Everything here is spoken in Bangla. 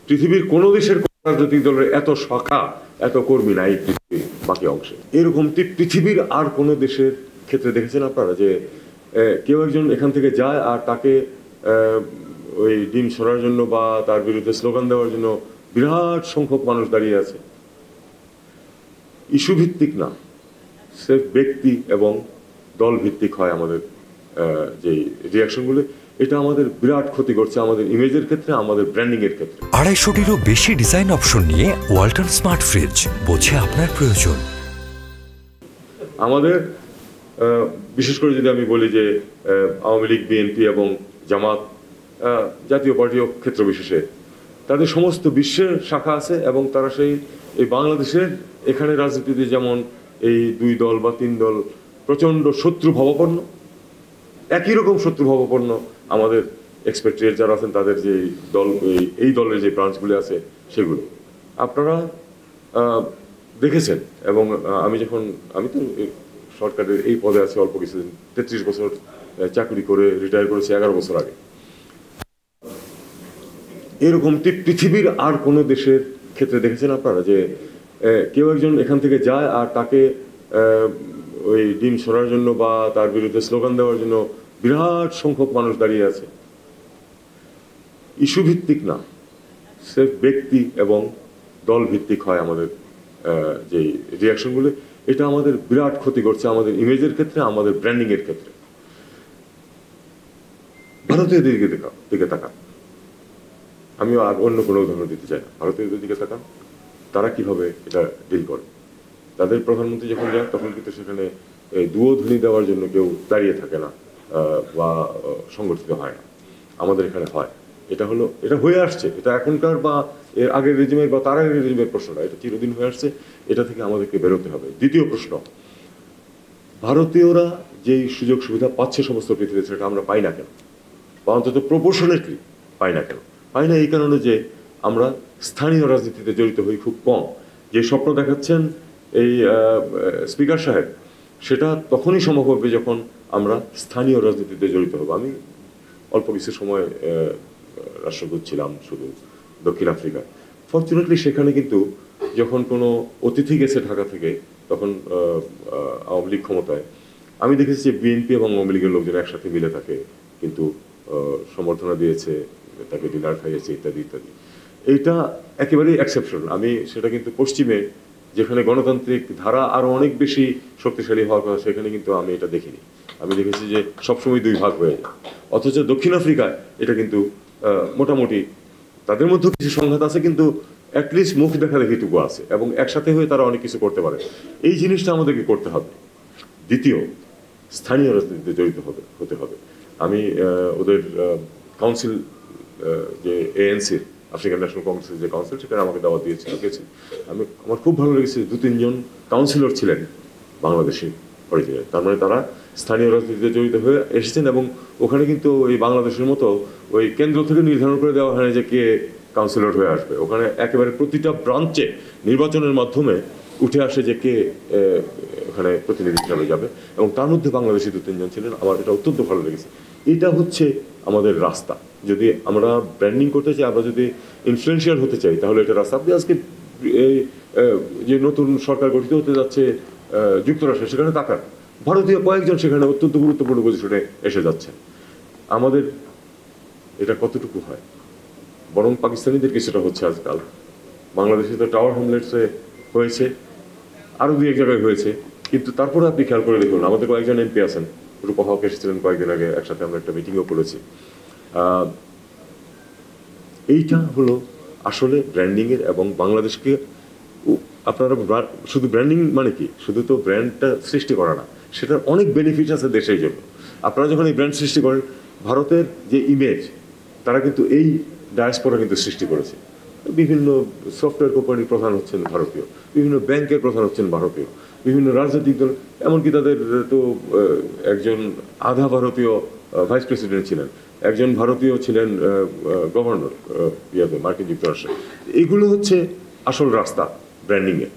পৃথিবীর কোনো দেশের রাজনৈতিক দলের এত শাখা, এত কর্মী নাই পৃথিবীর বাকি অংশে। এরকম পৃথিবীর আর কোনো দেশের ক্ষেত্রে দেখেছেন আপনারা যে কেউ একজন এখান থেকে যায় আর তাকে ওই ডিম সরার জন্য বা তার বিরুদ্ধে স্লোগান দেওয়ার জন্য বিরাট সংখ্যক মানুষ দাঁড়িয়ে আছে? ইস্যু ভিত্তিক না, সেফ ব্যক্তি এবং দল ভিত্তিক হয় আমাদের যে রিয়াকশনগুলো। এটা আমাদের বিরাট ক্ষতি করছে আমাদের ইমেজের ক্ষেত্রে, আমাদের ব্র্যান্ডিং এর ক্ষেত্রে। 250-টিরও বেশি ডিজাইন অপশন নিয়ে ওয়ালটন স্মার্ট ফ্রিজ, বোঝে আপনার প্রয়োজন। আমাদের বিশেষ করে যদি আমি বলি যে আওয়ামী লীগ, বিএনপি এবং জামাত, জাতীয় পার্টিও ক্ষেত্র বিশেষে তাদের সমস্ত বিশ্বের শাখা আছে এবং তারা এই বাংলাদেশের এখানে রাজনীতিতে যেমন এই 2 দল বা 3 দল প্রচণ্ড শত্রু ভাবাপন্ন, একই রকম শত্রু ভাবাপন্ন আমাদের এক্সপেক্টেড যারা আছেন তাদের যে দল, এই দলের যে ব্রাঞ্চগুলি আছে সেগুলো আপনারা দেখেছেন। এবং আমি তো সরকারের এই পদে আছি অল্প কিছুদিন, 33 বছর চাকরি করে রিটায়ার করেছি 11 বছর আগে। এরকম পৃথিবীর আর কোনো দেশের ক্ষেত্রে দেখেছেন আপনারা যে কেউ একজন এখান থেকে যায় আর তাকে ওই ডিম সরার জন্য বা তার বিরুদ্ধে স্লোগান দেওয়ার জন্য বিরাট সংখ্যক মানুষ দাঁড়িয়ে আছে? ইস্যু ভিত্তিক না, সেফ ব্যক্তি এবং দল ভিত্তিক হয় আমাদের যে রিয়াকশনগুলো। এটা আমাদের বিরাট ক্ষতি করছে আমাদের ইমেজের ক্ষেত্রে, আমাদের ব্র্যান্ডিং এর ক্ষেত্রে। ভারতীয়দের দিকে তাকান, আমিও আর অন্য কোনো উদাহরণ দিতে চাই না। ভারতীয়দের দিকে তাকান, তারা কিভাবে এটা ডিল করে। তাদের প্রধানমন্ত্রী যখন যায় তখন কিন্তু সেখানে দুয়োধ্বনি দেওয়ার জন্য কেউ দাঁড়িয়ে থাকে না বা সংগঠিত হয় না। আমাদের এখানে হয়। এটা হয়ে আসছে। এটা এখনকার বা এর আগের রেজিমের বা তার আগের রেজিমের প্রশ্ন না, এটা চিরদিন হয়ে আসছে। এটা থেকে আমাদেরকে বেরোতে হবে। দ্বিতীয় প্রশ্ন, ভারতীয়রা যেই সুযোগ সুবিধা পাচ্ছে সমস্ত পৃথিবীতে সেটা আমরা পাই না কেন, বা অন্তত প্রপোর্শনেটলি পাই না কেন? পাই না এই কারণে যে আমরা স্থানীয় রাজনীতিতে জড়িত হই খুব কম। যে স্বপ্ন দেখাচ্ছেন এই স্পিকার সাহেব, সেটা তখনই সম্ভব হবে যখন আমরা স্থানীয় রাজনীতিতে জড়িত হব। আমি অল্প কিছু সময় রাষ্ট্রদূত ছিলাম শুধু দক্ষিণ আফ্রিকায়। ফর্চুনেটলি সেখানে কিন্তু যখন কোনো অতিথি গেছে ঢাকা থেকে, তখন আওয়ামী লীগ ক্ষমতায়, আমি দেখেছি যে বিএনপি এবং আওয়ামী লীগের লোকজন একসাথে মিলে থাকে কিন্তু সম্বর্ধনা দিয়েছে, তাকে ডিনার খাইয়েছে ইত্যাদি ইত্যাদি। এইটা একেবারেই এক্সেপশন। আমি সেটা কিন্তু পশ্চিমে, যেখানে গণতান্ত্রিক ধারা আরো অনেক বেশি শক্তিশালী হওয়ার কথা, সেখানে কিন্তু আমি এটা দেখিনি। আমি দেখেছি যে সবসময় 2 ভাগ হয়ে যায়। অথচ দক্ষিণ আফ্রিকায় এটা কিন্তু মোটামুটি তাদের মধ্যে কিছু সংঘাত আছে কিন্তু অ্যাটলিস্ট মুখ দেখা দেখিটুকু আছে এবং একসাথে হয়ে তারা অনেক কিছু করতে পারে। এই জিনিসটা আমাদেরকে করতে হবে। দ্বিতীয়, স্থানীয় রাজনীতিতে জড়িত হতে হবে। আমি ওদের কাউন্সিল, যে এএনসির, আফ্রিকান ন্যাশনাল কংগ্রেসের যে কাউন্সিল, সেখানে আমাকে দাওয়াত দিয়েছিল, গেছি। আমার খুব ভালো লেগেছে, 2-3 জন কাউন্সিলর ছিলেন বাংলাদেশি অরিজিনাল। তার মানে তারা স্থানীয় রাজনীতিতে জড়িত হয়ে এসেছেন এবং ওখানে কিন্তু ওই বাংলাদেশের মতো ওই কেন্দ্র থেকে নির্ধারণ করে দেওয়া হয় যে কে কাউন্সিলর হয়ে আসবে। ওখানে একেবারে প্রতিটা ব্রাঞ্চে নির্বাচনের মাধ্যমে উঠে আসে যে কে ওখানে প্রতিনিধি হিসাবে যাবে, এবং তার মধ্যে বাংলাদেশি 2-3 জন ছিলেন। আমার এটা অত্যন্ত ভালো লেগেছে। এটা হচ্ছে আমাদের রাস্তা। যদি আমরা ব্র্যান্ডিং করতে চাই, আমরা যদি ইনফ্লুয়েন্সিয়াল হতে চাই, তাহলে এটা রাস্তা। আপনি আজকে এই যে নতুন সরকার গঠিত হতে যাচ্ছে যুক্তরাষ্ট্রে, সেখানে তাকান, ভারতীয় কয়েকজন সেখানে অত্যন্ত গুরুত্বপূর্ণ পজিশনে এসে যাচ্ছে। আমাদের এটা কতটুকু হয়? বরং পাকিস্তানিদের কিছুটা হচ্ছে আজকাল। বাংলাদেশে তো টাওয়ার হ্যামলেটসে হয়েছে, আরও 2-1 জায়গায় হয়েছে, কিন্তু তারপরে আপনি খেয়াল করে দেখুন, আমাদের কয়েকজন এমপি আছেন, রূপা হক এসেছিলেন কয়েকদিন আগে, একসাথে আমরা একটা মিটিংও করেছি। এইটা হলো আসলে ব্র্যান্ডিংয়ের। এবং বাংলাদেশকে আপনারা শুধু ব্র্যান্ডিং মানে কি, শুধু তো ব্র্যান্ডটা সৃষ্টি করা না, সেটার অনেক বেনিফিট আছে দেশের জন্য। আপনারা যখন এই ব্র্যান্ড সৃষ্টি করেন, ভারতের যে ইমেজ, তারা কিন্তু এই ডায়াসপোরা কিন্তু সৃষ্টি করেছে। বিভিন্ন সফটওয়্যার কোম্পানির প্রধান হচ্ছেন ভারতীয়, বিভিন্ন ব্যাংকের প্রধান হচ্ছেন ভারতীয়, বিভিন্ন রাজনৈতিক দল, এমনকি তাদের তো একজন আধা ভারতীয় ভাইস প্রেসিডেন্ট ছিলেন, একজন ভারতীয় ছিলেন গভর্নর মার্কিন যুক্তরাষ্ট্রে। এগুলো হচ্ছে আসল রাস্তা ব্র্যান্ডিংয়ের।